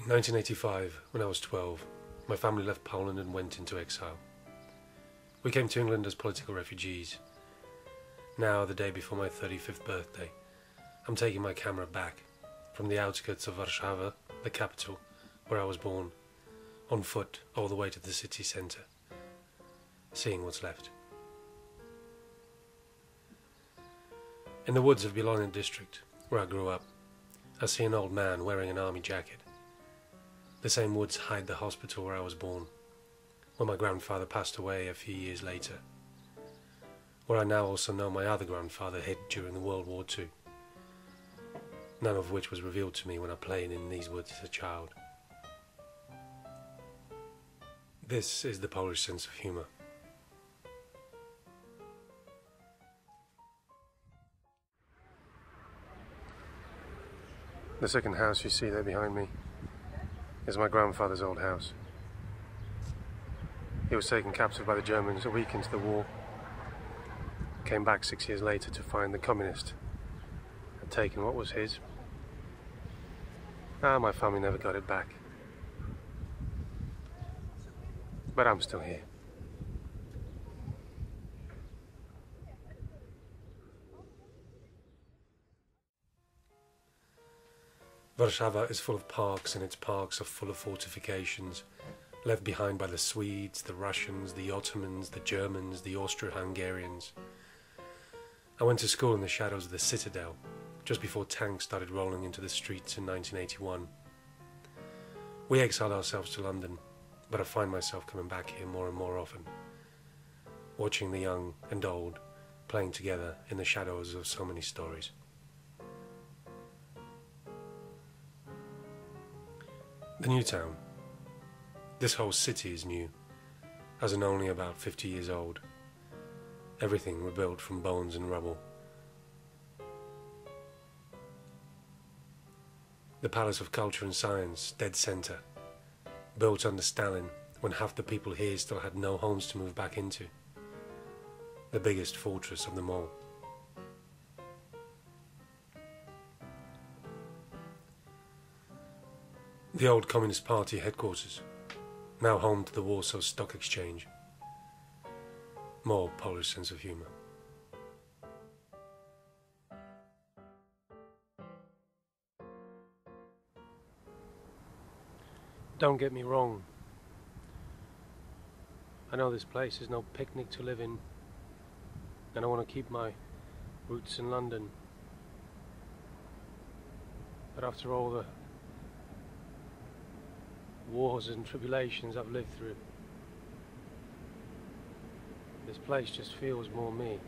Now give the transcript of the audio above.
In 1985, when I was 12, my family left Poland and went into exile. We came to England as political refugees. Now, the day before my 35th birthday, I'm taking my camera back from the outskirts of Warszawa, the capital, where I was born, on foot all the way to the city centre, seeing what's left. In the woods of Bielona district, where I grew up, I see an old man wearing an army jacket. The same woods hide the hospital where I was born, where my grandfather passed away a few years later, where I now also know my other grandfather hid during World War II, none of which was revealed to me when I played in these woods as a child. This is the Polish sense of humour. The second house you see there behind me is my grandfather's old house. He was taken captive by the Germans a week into the war. Came back 6 years later to find the communists had taken what was his. My family never got it back. But I'm still here. Warszawa is full of parks, and its parks are full of fortifications, left behind by the Swedes, the Russians, the Ottomans, the Germans, the Austro-Hungarians. I went to school in the shadows of the citadel, just before tanks started rolling into the streets in 1981. We exiled ourselves to London, but I find myself coming back here more and more often, watching the young and old playing together in the shadows of so many stories. The new town. This whole city is new, as in only about 50 years old. Everything rebuilt from bones and rubble. The Palace of Culture and Science, dead centre, built under Stalin when half the people here still had no homes to move back into. The biggest fortress of them all. The old Communist Party headquarters, now home to the Warsaw Stock Exchange. More Polish sense of humour. Don't get me wrong. I know this place is no picnic to live in, and I want to keep my roots in London. But after all the wars and tribulations I've lived through, this place just feels more me.